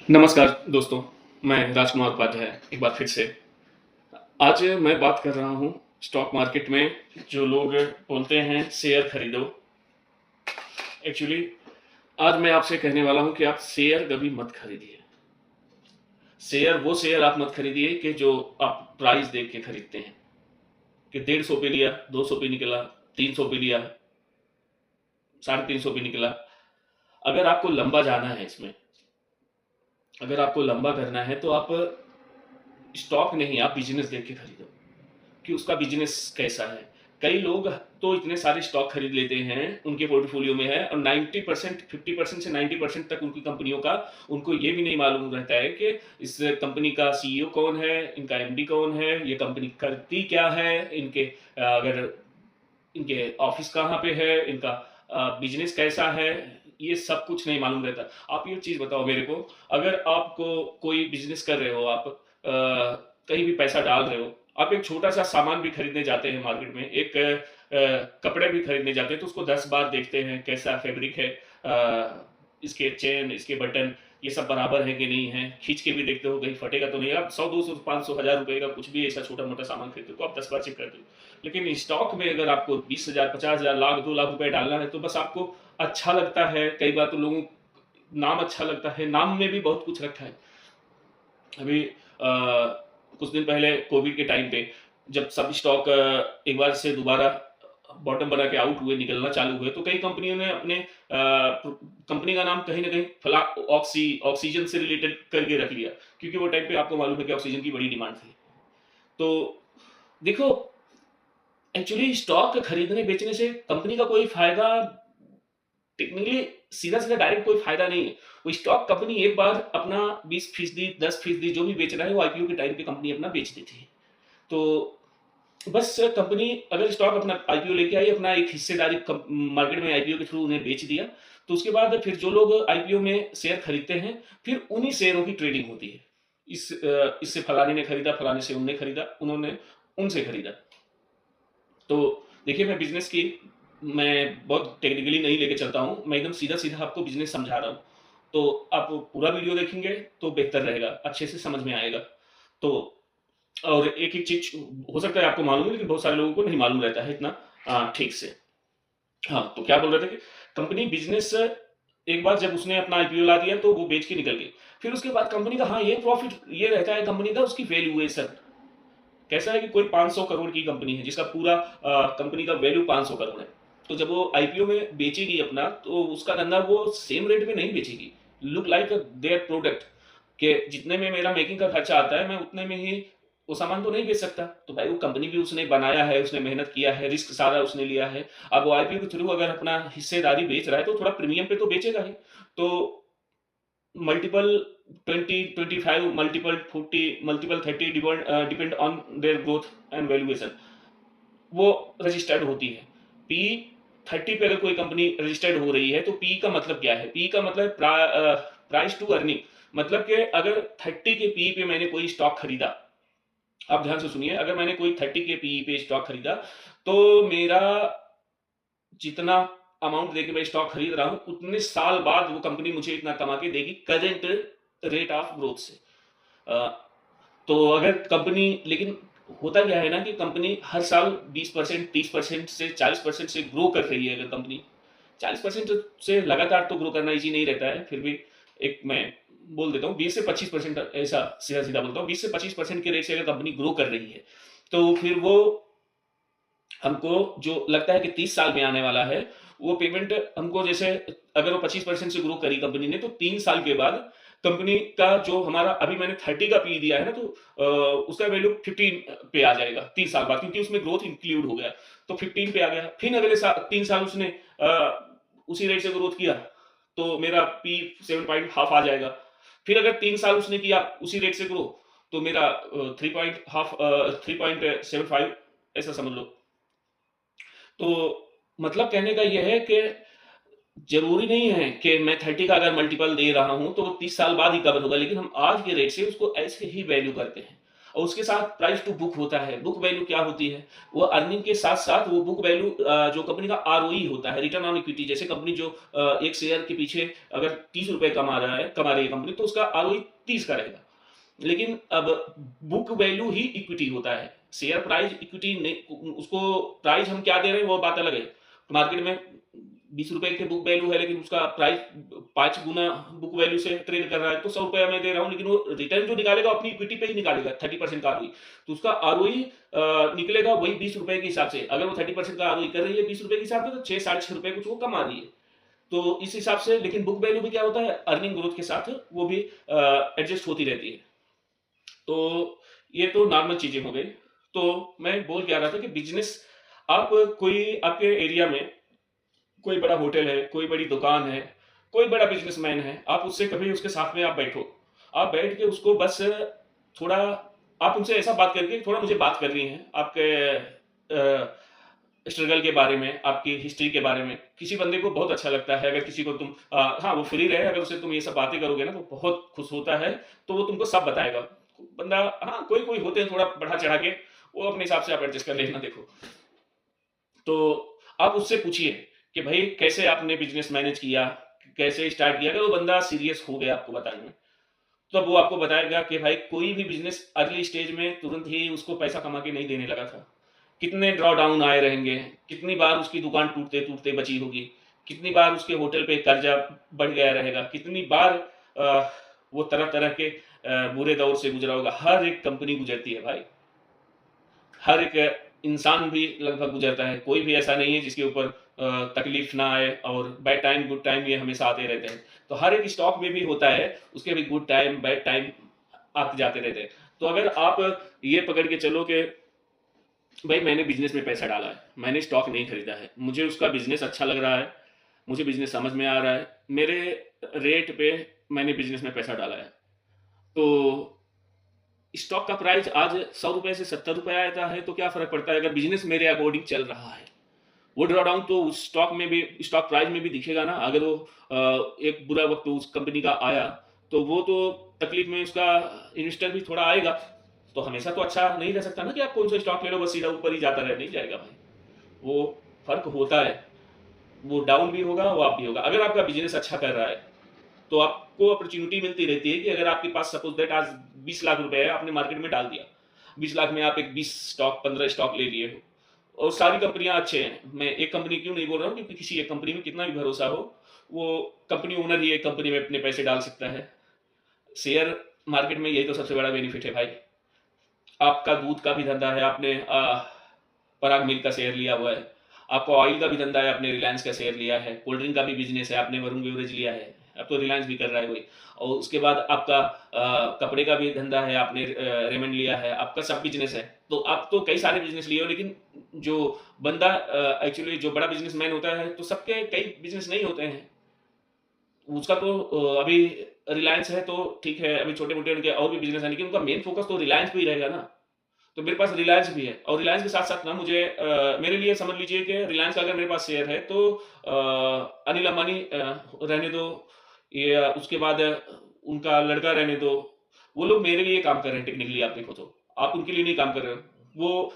नमस्कार दोस्तों, मैं राजकुमार उपाध्याय एक बार फिर से। आज मैं बात कर रहा हूँ स्टॉक मार्केट में जो लोग बोलते हैं शेयर खरीदो। एक्चुअली आज मैं आपसे कहने वाला हूँ कि आप शेयर कभी मत खरीदिए। वो शेयर आप मत खरीदिए कि जो आप प्राइस देख के खरीदते हैं कि 150 पे लिया, 200 पे निकला, 300 पे लिया, 350 पे निकला। अगर आपको लंबा जाना है इसमें, अगर आपको लंबा करना है तो आप स्टॉक नहीं, आप बिजनेस देख के खरीदो कि उसका बिजनेस कैसा है। कई लोग तो इतने सारे स्टॉक खरीद लेते हैं, उनके पोर्टफोलियो में है, और 90% 50% से 90% तक उनकी कंपनियों का उनको ये भी नहीं मालूम रहता है कि इस कंपनी का सीईओ कौन है, इनका एमडी कौन है, ये कंपनी करती क्या है, इनके अगर इनके ऑफिस कहाँ पे है, इनका बिजनेस कैसा है, ये सब कुछ नहीं मालूम रहता। आप ये चीज बताओ मेरे को, अगर आपको कोई बिजनेस कर रहे हो, आप कहीं भी पैसा डाल रहे हो, आप एक छोटा सा सामान भी खरीदने जाते हैं मार्केट में, एक कपड़े भी खरीदने जाते हैं तो उसको 10 बार देखते हैं कैसा फैब्रिक है, इसके चेन, इसके बटन, ये सब बराबर है कि नहीं है, खींच के भी देखते हो कहीं फटेगा तो नहीं। आप 100 200 500 1000 रुपए का कुछ भी ऐसा छोटा मोटा सामान खरीदते हो तो आप 10 बार चेक करते हो। लेकिन स्टॉक में अगर आपको 20,000 50,000 लाख 2 लाख रुपए डालना है तो बस आपको अच्छा लगता है। कई बार तो लोगों नाम अच्छा लगता है, नाम में भी बहुत कुछ रखा है। अभी कुछ दिन पहले कोविड के टाइम पे जब सब स्टॉक एक बार से दोबारा बॉटम बना के आउट हुए, निकलना चालू हुए, तो कई कंपनियों ने अपने कंपनी का नाम कहीं ना कहीं फला ऑक्सीजन से रिलेटेड करके रख लिया, क्योंकि वो टाइम पे आपको मालूम है कि ऑक्सीजन की बड़ी डिमांड थी। तो देखो, एक्चुअली स्टॉक खरीदने बेचने से कंपनी का कोई फायदा टेक्निकली सीधा सीधा डायरेक्ट कोई फायदा नहीं है। वो स्टॉक कंपनी एक बार अपना 20% 10% जो भी बेच रहा है वो आईपीओ के टाइम पे कंपनी अपना बेच देती है। तो बस कंपनी अगर स्टॉक अपना आईपीओ लेके आई, अपना एक हिस्सेदारी मार्केट में आईपीओ के थ्रू उन्हें बेच दिया, तो उसके बाद फिर जो लोग आईपीओ में शेयर खरीदते हैं, फिर उन्हीं शेयरों की ट्रेडिंग होती है। इससे फलाने ने खरीदा, फलाने से उनने खरीदा, उन्होंने उनसे खरीदा। तो देखिए, मैं बहुत टेक्निकली नहीं लेके चलता हूँ, मैं एकदम सीधा सीधा आपको बिजनेस समझा रहा हूँ। तो आप पूरा वीडियो देखेंगे तो बेहतर रहेगा, अच्छे से समझ में आएगा। तो और एक एक चीज हो सकता है आपको मालूम है, लेकिन बहुत सारे लोगों को नहीं मालूम रहता है इतना ठीक से। हाँ, तो क्या बोल रहे थे कि कंपनी बिजनेस एक बार जब उसने अपना आईपीओ ला दिया तो वो बेच के निकल गई। फिर उसके बाद कंपनी का, हाँ, ये प्रॉफिट ये रहता है कंपनी का, उसकी वैल्यूएशन कैसा है कि कोई 500 करोड़ की कंपनी है जिसका पूरा कंपनी का वैल्यू 500 करोड़ है। तो जब वो आईपीओ में बेचेगी अपना, तो उसका धंधा वो सेम रेट में नहीं बेचेगी। लुक लाइक देयर प्रोडक्ट के जितने में मेरा मेकिंग का खर्चा आता है, मैं उतने में ही वो सामान तो नहीं बेच सकता। तो भाई वो कंपनी भी उसने बनाया है, उसने मेहनत किया है, रिस्क सारा उसने लिया है। अब वो आईपीओ के थ्रू अगर अपना हिस्सेदारी बेच रहा है तो थोड़ा प्रीमियम पे तो बेचेगा ही। तो multiple 20 25 multiple 40 multiple 30 depend on their growth and valuation, वो रजिस्टर्ड होती है। पी 30 पे अगर कोई कंपनी रजिस्टर्ड हो रही है तो पी का मतलब क्या है? पी का मतलब प्राइस टू अर्निंग। मतलब कि अगर 30 के पी पे मैंने कोई स्टॉक खरीदा, आप ध्यान से सुनिए, अगर मैंने कोई 30 के पी पे स्टॉक खरीदा, तो मेरा जितना अमाउंट देके मैं स्टॉक खरीद रहा हूं, उतने साल बाद वो कंपनी मुझे इतना कमा के देगी करेंट रेट ऑफ ग्रोथ से। अ, तो अगर कंपनी, लेकिन होता क्या है ना कि कंपनी हर साल 20% 30% से 40% से ग्रो कर रही है। अगर कंपनी 40% से लगातार तो ग्रो करना इजी नहीं रहता है, फिर भी एक मैं बोल देता हूँ 20 से 25%, ऐसा सीधा सीधा बोलता हूँ, 20 से 25% के रेट से अगर कंपनी ग्रो कर रही है, तो फिर वो हमको जो लगता है कि 30 साल में आने वाला है, वो पेमेंट हमको, जैसे अगर वो 25% से ग्रो करी कंपनी ने, तो 3 साल के बाद कंपनी का जो हमारा अभी मैंने 30 का पी दिया है ना, तो उसका वैल्यू 15 पे आ जाएगा 3 साल बाद, क्योंकि उसमें ग्रोथ इंक्लूड हो गया। तो 15 पे आ गया। फिर अगले 3 साल उसने उसी रेट से ग्रोथ किया, तो मेरा पी 7.5 आ जाएगा। फिर अगर 3 साल उसने किया उसी रेट से ग्रो, तो मेरा 3.75 ऐसा समझ लो। तो मतलब कहने का यह है कि जरूरी नहीं है कि मैं 30 का अगर मल्टीपल दे रहा हूं तो वो 30 साल बाद ही कवर होगा, लेकिन हम आज के रेट से उसको ऐसे ही वैल्यू करते हैं। और उसके साथ प्राइस टू बुक होता है। बुक वैल्यू क्या होती है? वो अर्निंग के साथ-साथ वो बुक वैल्यू जो कंपनी का आरओई होता है, रिटर्न ऑन इक्विटी। जैसे कंपनी जो एक शेयर के पीछे अगर ₹30 कमा रही है कंपनी, तो उसका आरओई 30 का रहेगा। लेकिन अब बुक वैल्यू ही इक्विटी होता है। शेयर प्राइस इक्विटी नहीं, उसको प्राइस हम क्या दे रहे हैं वो बात अलग है। मार्केट में ₹20 के बुक वैल्यू है, लेकिन उसका प्राइस 5 गुना बुक वैल्यू से ट्रेड कर रहा है, तो ₹100 मैं दे रहा हूँ, लेकिन वो रिटर्न जो निकालेगा अपनी इक्विटी पे ही निकालेगा 30% का आरओई। तो उसका आरओई निकलेगा वही ₹20 के हिसाब से। अगर वो 30% का आरओई कर रही है ₹20 के हिसाब से, तो 6 साढ़े ₹6 कुछ वो कमा रही है। तो इस हिसाब से, लेकिन बुक वैल्यू भी क्या होता है, अर्निंग ग्रोथ के साथ वो भी एडजस्ट होती रहती है। तो ये तो नॉर्मल चीजें हो गई। तो मैं बोल के आ रहा था कि बिजनेस, आप कोई आपके एरिया में कोई बड़ा होटल है, कोई बड़ी दुकान है, कोई बड़ा बिजनेसमैन है, आप उससे कभी उसके साथ में आप बैठो। आप बैठ के उसको बस थोड़ा, आप उनसे ऐसा बात करके थोड़ा मुझे बात कर रही हैं, आपके स्ट्रगल के बारे में, आपकी हिस्ट्री के बारे में। किसी बंदे को बहुत अच्छा लगता है अगर किसी को तुम हाँ, वो फ्री रहे, अगर उससे तुम ये सब बातें करोगे ना, तो बहुत खुश होता है, तो वो तुमको सब बताएगा। बंदा, हाँ, कोई-कोई होते हैं थोड़ा बढ़ा-चढ़ा के, वो अपने हिसाब से आप एडजस्ट कर लेना देखो। तो आप उससे पूछिए कि भाई कैसे आपने बिज़नेस मैनेज किया? कैसे स्टार्ट किया? अगर वो बंदा सीरियस हो गया आपको बताने में, तब वो आपको बताएगा कि भाई कोई भी बिज़नेस अर्ली स्टेज में तुरंत ही उसको पैसा कमा के नहीं देने लगा था। कितने ड्रॉ डाउन आए रहेंगे, कितनी बार उसकी दुकान टूटते-टूटते बची होगी, कितनी बार उसके होटल पे कर्जा बढ़ गया रहेगा, कितनी बार वो तरह-तरह के बुरे दौर से गुज़रा होगा। हर एक कंपनी गुज़रती है भाई। हर एक इंसान भी लगभग गुजरता है। कोई भी ऐसा नहीं है जिसके ऊपर तकलीफ ना आए, और बैड टाइम, गुड टाइम ये हमेशा आते रहते हैं। तो हर एक स्टॉक में भी होता है, उसके भी गुड टाइम, बैड टाइम आते जाते रहते हैं। तो अगर आप ये पकड़ के चलो कि भाई मैंने बिज़नेस में पैसा डाला है, मैंने स्टॉक नहीं खरीदा है, मुझे उसका बिज़नेस अच्छा लग रहा है, मुझे बिज़नेस समझ में आ रहा है, मेरे रेट पे मैंने बिज़नेस में पैसा डाला है। तो स्टॉक का प्राइस आज ₹100 से ₹70 आता है, तो क्या फ़र्क पड़ता है अगर बिज़नेस मेरे अकॉर्डिंग चल रहा है। वो ड्रॉ डाउन तो उस स्टॉक में भी, स्टॉक प्राइस में भी दिखेगा ना। अगर वो एक बुरा वक़्त उस कंपनी का आया, तो वो तो तकलीफ में उसका इन्वेस्टर भी थोड़ा आएगा। तो हमेशा तो अच्छा नहीं रह सकता ना कि आप कौन सा स्टॉक ले लो बस सीधा ऊपर ही जाता रहे, नहीं जाएगा भाई। वो फ़र्क होता है, वो डाउन भी होगा, वो अप भी होगा। अगर आपका बिज़नेस अच्छा कर रहा है, तो आपको अपॉर्च्युनिटी मिलती रहती है कि अगर आपके पास सपोज दैट आज 20 लाख रुपए है, आपने मार्केट में डाल दिया, 20 लाख में आप एक 20 स्टॉक, 15 स्टॉक ले लिए हो, और सारी कंपनियां अच्छे हैं। मैं एक कंपनी क्यों नहीं बोल रहा हूँ, क्योंकि किसी एक कंपनी में कितना भी भरोसा हो, वो कंपनी ओनर ही एक कंपनी में अपने पैसे डाल सकता है। शेयर मार्केट में यही तो सबसे बड़ा बेनिफिट है भाई। आपका दूध का भी धंधा है, आपने पराग मिल्क का शेयर लिया हुआ है, आपका ऑयल का भी धंधा है, आपने रिलायंस का शेयर लिया है, कोल्ड ड्रिंक का भी बिजनेस है, आपने वरुण बेवरेज लिया है, अब तो रिलायंस भी कर रहा है वही। और उसके बाद आपका कपड़े का भी धंधा है, आपने रेमंड लिया है, आपका सब बिजनेस है। तो आप तो कई सारे बिजनेस लिए हो, लेकिन जो बंदा एक्चुअली जो बड़ा बिजनेसमैन होता है, तो सबके कई बिजनेस नहीं होते हैं। उसका तो अभी रिलायंस है तो ठीक है, अभी छोटे मोटे उनके और भी बिजनेस है, लेकिन उनका मेन फोकस तो रिलायंस पे ही रहेगा ना। तो मेरे पास रिलायंस भी है, और रिलायंस के साथ-साथ ना मुझे मेरे लिए समझ लीजिए कि रिलायंस का अगर मेरे पास शेयर है, तो अनिल अंबानी रहने दो, या उसके बाद उनका लड़का रहने दो, वो लोग मेरे लिए काम कर रहे हैं टेक्निकली, आप देखो तो। आप उनके लिए नहीं काम कर रहे हो। वो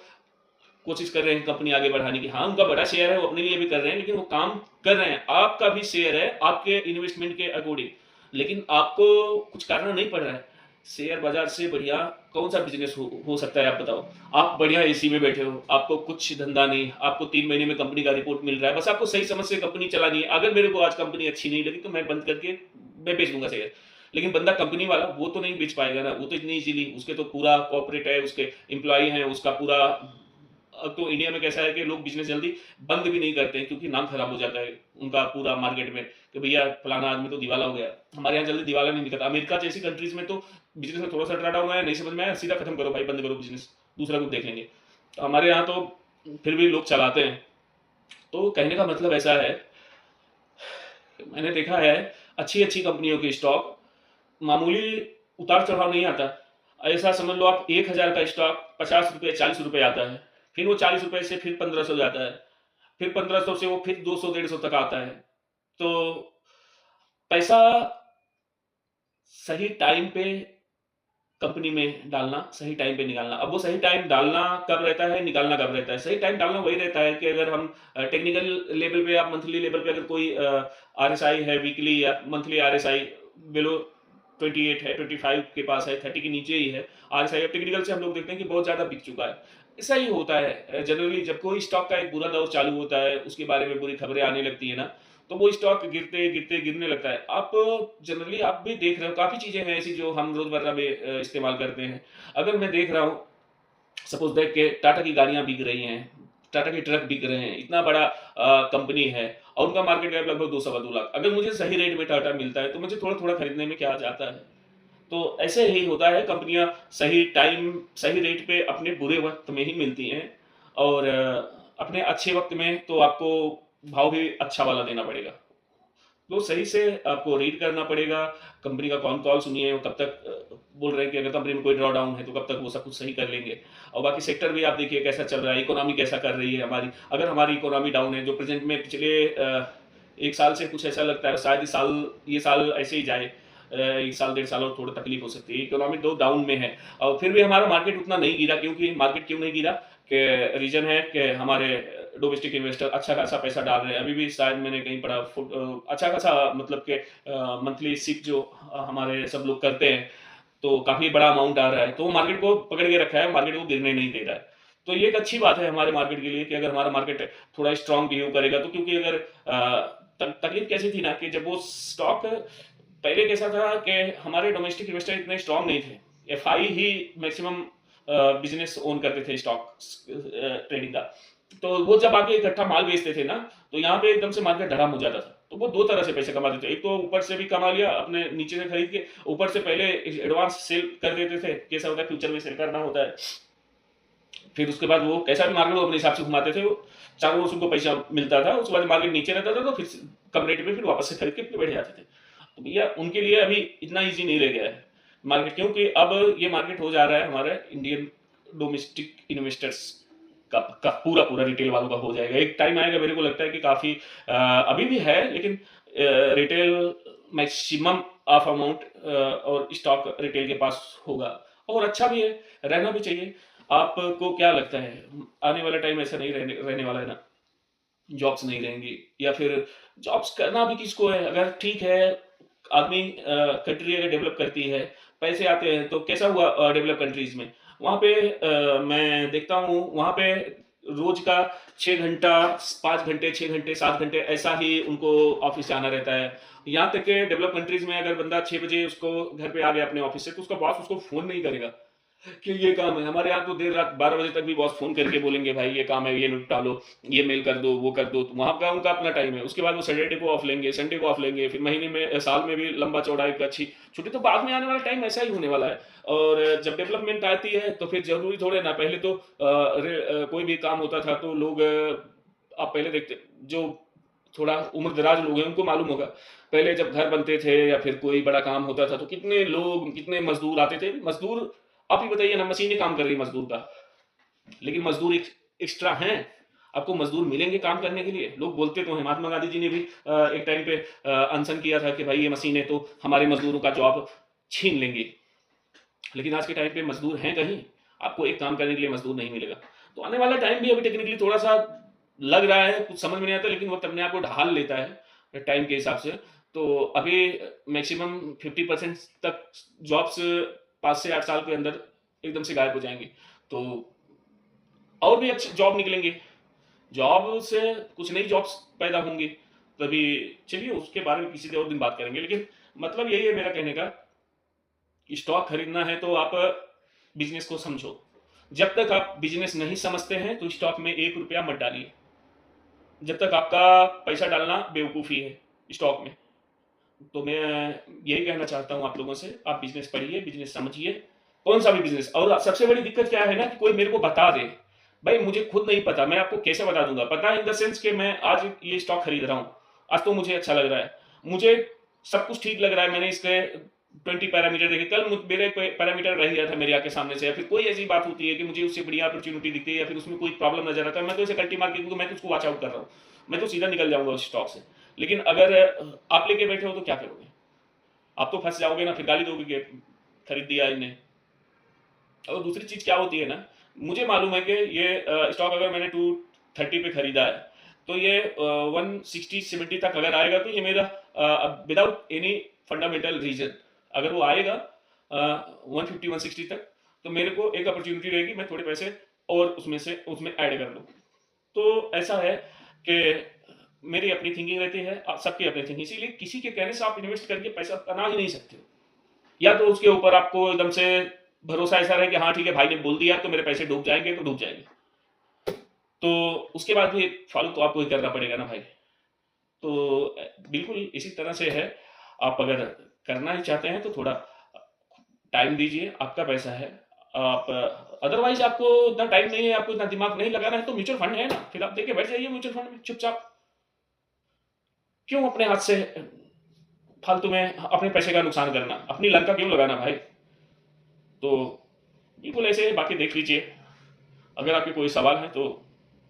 कोशिश कर रहे हैं कंपनी आगे बढ़ाने की। हाँ, उनका बड़ा शेयर है, वो अपने लिए भी कर रहे हैं, लेकिन वो काम कर रहे हैं। आपका भी शेयर है, आपके इन्वेस्टमेंट के अकॉर्डिंग, लेकिन आपको कुछ करना नहीं पड़ रहा है। शेयर बाजार से बढ़िया कौन सा बिजनेस हो सकता है, आप बताओ। आप बढ़िया एसी में बैठे हो, आपको कुछ धंधा नहीं, आपको 3 महीने में कंपनी का रिपोर्ट मिल रहा है, बस आपको सही समझ से कंपनी चलानी है। अगर मेरे को आज कंपनी अच्छी नहीं लगी, तो मैं बंद करके मैं बेच दूंगा शेयर। लेकिन बंदा कंपनी वाला वो तो नहीं बेच पाएगा ना, वो तो इतनी इजीली, उसके तो पूरा कॉर्पोरेट है, उसके एम्प्लॉय हैं, उसका पूरा। अब तो इंडिया में कैसा है कि लोग बिजनेस जल्दी बंद भी नहीं करते हैं, क्योंकि नाम खराब हो जाता है उनका पूरा मार्केट में, कि भैया फलाना आदमी तो दिवाला हो गया। हमारे यहाँ जल्दी दिवाला नहीं निकलता। अमेरिका जैसी कंट्रीज में तो बिजनेस में थोड़ा सा ड्रा डाउन आया, नहीं समझ में आया, सीधा खत्म करो भाई, बंद करो बिजनेस, दूसरा कुछ देख लेंगे। तो हमारे यहाँ तो फिर भी लोग चलाते हैं। तो कहने का मतलब ऐसा है, मैंने देखा है अच्छी अच्छी कंपनियों के स्टॉक मामूली उतार चढ़ाव नहीं आता। ऐसा समझ लो आप, 1000 का स्टॉक ₹50 ₹40 आता है, फिर वो ₹40 से फिर 1500 जाता है, फिर 1500 से वो फिर 200 150 तक आता है। तो पैसा सही टाइम पे कंपनी में डालना, सही टाइम पे निकालना। अब वो सही टाइम डालना कब रहता है, निकालना कब रहता है? सही टाइम डालना वही रहता है कि अगर हम टेक्निकल लेवल पे या मंथली लेवल पे अगर कोई आरएसआई है वीकली या मंथली आरएसआई बिलो 28 है, 25 के पास है, 30 के नीचे ही है आरएसआई। अब टेक्निकल से हम लोग देखते हैं कि बहुत ज़्यादा बिक चुका है। ऐसा ही होता है जनरली जब कोई स्टॉक का एक बुरा दौर चालू होता है, उसके बारे में बुरी खबरें आने लगती है ना, तो वो स्टॉक गिरते-गिरते गिरने लगता है। आप जनरली आप भी देख रहे हो काफ़ी चीज़ें हैं ऐसी जो हम रोज़मर्रा में इस्तेमाल करते हैं। अगर मैं देख रहा हूँ सपोज़ दैट कि टाटा की गाड़ियाँ बिक रही हैं, टाटा के ट्रक बिक रहे हैं, इतना बड़ा कंपनी है और उनका मार्केट कैप लगभग 2 सवा 2 लाख। अगर मुझे सही रेट में टाटा मिलता है, तो मुझे थोड़ा-थोड़ा खरीदने में क्या जाता है? तो ऐसे ही होता है, कंपनियाँ सही टाइम, सही रेट पे अपने बुरे वक़्त में ही मिलती हैं और अपने अच्छे वक़्त में तो आपको भाव भी अच्छा वाला देना पड़ेगा। तो सही से आपको रीड करना पड़ेगा, कंपनी का कॉन कॉल सुनिए, वो कब तक बोल रहे हैं कि अगर कंपनी में कोई ड्रॉ डाउन है, तो कब तक वो सब कुछ सही कर लेंगे। और बाकी सेक्टर भी आप देखिए कैसा चल रहा है, इकोनॉमी कैसा कर रही है हमारी। अगर हमारी इकोनॉमी डाउन है, जो प्रेज़ेंट में पिछले 1 साल से कुछ ऐसा लगता है शायद ये साल ऐसे ही जाए। 1 साल, डेढ़ साल और थोड़ा तकलीफ हो सकती है। इकोनॉमी तो डाउन में है और फिर भी हमारा मार्केट उतना नहीं गिरा, क्योंकि मार्केट क्यों नहीं गिरा? कि रीज़न है कि हमारे डोमेस्टिक इन्वेस्टर अच्छा खासा पैसा डाल रहे हैं। अभी भी शायद मैंने कहीं पढ़ा अच्छा खासा, मतलब कि मंथली सिप जो हमारे सब लोग करते हैं, तो काफ़ी बड़ा अमाउंट आ रहा है। तो वो मार्केट को पकड़ के रखा है, मार्केट को गिरने नहीं दे रहा है। तो ये एक अच्छी बात है हमारे मार्केट के लिए कि अगर हमारा मार्केट थोड़ा स्ट्रॉन्ग बिहेव करेगा, तो क्योंकि अगर तकलीफ कैसी थी ना कि जब वो स्टॉक पहले कैसा था कि हमारे डोमेस्टिक इन्वेस्टर इतने स्ट्रॉन्ग नहीं थे। एफआई ही मैक्सिमम बिजनेस ओन करते थे स्टॉक ट्रेडिंग का। तो वो जब आके इकट्ठा माल बेचते थे ना, तो यहाँ पे एकदम से मार्केट धड़ाम हो जाता था। तो वो 2 तरह से पैसे कमाते थे। एक तो ऊपर से भी कमा लिया, अपने नीचे से खरीद के ऊपर से पहले एडवांस सेल कर देते थे। कैसा होता है, फ्यूचर में सेल करना होता है। फिर उसके बाद वो कैसा भी मार्केट वो अपने हिसाब से घुमाते थे, वो चारों ओर से उनको पैसा मिलता था। उसके बाद मार्केट नीचे रहता था तो फिर कम रेट पे फिर वापस से खरीद के फिर बैठ जाते थे। तो भैया उनके लिए अभी इतना ईज़ी नहीं रह गया है मार्केट, क्योंकि अब ये मार्केट हो जा रहा है हमारे इंडियन डोमेस्टिक इन्वेस्टर्स का पूरा रिटेल वालों का हो जाएगा। एक टाइम आएगा, मेरे को लगता है कि काफ़ी अभी भी है, लेकिन रिटेल मैक्सिमम ऑफ अमाउंट और स्टॉक रिटेल के पास होगा और अच्छा भी है, रहना भी चाहिए। आपको क्या लगता है, आने वाला टाइम ऐसा नहीं रहने रहने वाला है ना? जॉब्स नहीं रहेंगी या फिर जॉब्स करना भी किसको है? अगर ठीक है, आदमी कंट्री अगर डेवलप करती है, पैसे आते हैं, तो कैसा हुआ डेवलप कंट्रीज़ में? वहाँ पे मैं देखता हूँ वहाँ पे रोज़ का 6 घंटा, 5 घंटे, 6 घंटे, 7 घंटे ऐसा ही उनको ऑफ़िस जाना रहता है। यहाँ तक कि डेवलप कंट्रीज़ में अगर बंदा 6 बजे उसको घर पे आ गया अपने ऑफ़िस से, तो उसका बॉस उसको फ़ोन नहीं करेगा कि ये काम है। हमारे यहाँ तो देर रात 12 बजे तक भी बॉस फ़ोन करके बोलेंगे, भाई ये काम है, ये निपटा लो, ये मेल कर दो, वो कर दो। तो वहाँ का उनका अपना टाइम है। उसके बाद वो सैटरडे को ऑफ लेंगे, संडे को ऑफ लेंगे, फिर महीने में साल में भी लंबा चौड़ा एक अच्छी छुट्टी। तो बाद में आने वाला टाइम ऐसा ही होने वाला है। और जब डेवलपमेंट आती है तो फिर ज़रूरी थोड़े ना, पहले तो कोई भी काम होता था तो लोग आप पहले देखते जो थोड़ा उम्र-दराज लोग हैं उनको मालूम होगा। पहले जब घर बनते थे या फिर कोई बड़ा काम होता था तो कितने लोग, कितने मज़दूर आते थे। मज़दूर आप ही बताइए ना, मशीनें काम कर रही है मज़दूर का, लेकिन मज़दूर एक्स्ट्रा हैं? आपको मज़दूर मिलेंगे काम करने के लिए? लोग बोलते तो हैं, महात्मा गांधी जी ने भी एक टाइम पे अनशन किया था कि भाई ये मशीनें तो हमारे मज़दूरों का जॉब छीन लेंगी। लेकिन आज के टाइम पे मज़दूर हैं कहीं? आपको एक काम करने के लिए मज़दूर नहीं मिलेगा। तो आने वाला टाइम भी अभी टेक्निकली थोड़ा-सा लग रहा है, कुछ समझ में नहीं आता, लेकिन वक़्त अपने आप को ढाल लेता है टाइम के हिसाब से। तो अभी मैक्सिमम 50% तक जॉब्स 5 से 8 साल के अंदर एकदम से गायब हो जाएँगी। तो और भी अच्छे जॉब निकलेंगे। जॉब से कुछ नई जॉब्स पैदा होंगी, तभी चलिए उसके बारे में किसी और दिन बात करेंगे। लेकिन मतलब यही है मेरा कहने का कि स्टॉक खरीदना है तो आप बिज़नेस को समझो। जब तक आप बिज़नेस नहीं समझते हैं तो स्टॉक में ₹1 मत डालिए। जब तक आपका पैसा डालना बेवकूफ़ी है स्टॉक में। तो मैं यही कहना चाहता हूँ आप लोगों से, आप बिज़नेस पढ़िए, बिज़नेस समझिए, कौन-सा भी बिज़नेस। और सबसे बड़ी दिक्कत क्या है ना कि कोई मेरे को बता दे। भाई मुझे खुद नहीं पता, मैं आपको कैसे बता दूँगा? पता इन द सेंस कि मैं आज ये स्टॉक खरीद रहा हूँ, आज तो मुझे अच्छा लग रहा है। मुझे सब कुछ ठीक लग रहा है, मैंने इसके 20 पैरामीटर देखे, कल मेरे पैरामीटर रह गया था मेरी आँख के सामने से, या फिर कोई ऐसी बात होती है कि मुझे उससे बढ़िया अपॉर्च्युनिटी दिखती है या फिर उसमें कोई प्रॉब्लम नज़र आता है, मैं तो इसे कल्टी मार के, क्योंकि मैं तो उसको वॉच आउट कर रहा हूँ। मैं तो सीधा निकल जाऊँगा उस स्टॉक से। लेकिन अगर आप लेके बैठे हो तो क्या करोगे? आप तो फँस जाओगे ना, फिर गाली दोगे कि खरीद दिया इन्हें, और दूसरी चीज़ क्या होती है ना, मुझे मालूम है कि ये स्टॉक अगर मैंने 230 पे खरीदा है, तो ये 160-70 तक अगर आएगा तो ये मेरा विदाउट एनी फंडामेंटल रीजन अगर वो आएगा 150-160 तक, तो मेरे को एक अपॉर्चुनिटी रहेगी, मैं थोड़े पैसे और उसमें ऐड कर लूँ। तो ऐसा है कि मेरी अपनी थिंकिंग रहती है, सबकी अपनी थिंकिंग, इसीलिए किसी के कहने से आप इन्वेस्ट करके पैसा बना ही नहीं सकते हो। या तो उसके ऊपर आपको एकदम से भरोसा ऐसा रहे कि हाँ ठीक है, भाई ने बोल दिया तो मेरे पैसे डूब जाएंगे तो डूब जाएंगे, तो उसके बाद भी फॉलो तो आपको ही करना पड़ेगा ना भाई। तो बिल्कुल इसी तरह से है, आप अगर करना ही चाहते हैं तो थोड़ा टाइम दीजिए, आपका पैसा है। आप अदरवाइज आपको इतना टाइम नहीं है, आपको इतना दिमाग नहीं लगाना है, तो म्यूचुअल फंड है ना, फिर आप देके बैठ जाइए म्यूचुअल फंड में चुपचाप। क्यों अपने हाथ से फालतू में अपने पैसे का नुकसान करना, अपनी लंका क्यों लगाना भाई। तो बिल्कुल ऐसे बाकी देख लीजिए। अगर आपके कोई सवाल है तो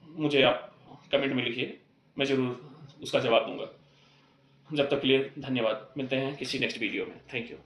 मुझे आप कमेंट में लिखिए, मैं ज़रूर उसका जवाब दूंगा। जब तक के लिए धन्यवाद, मिलते हैं किसी नेक्स्ट वीडियो में। Thank you.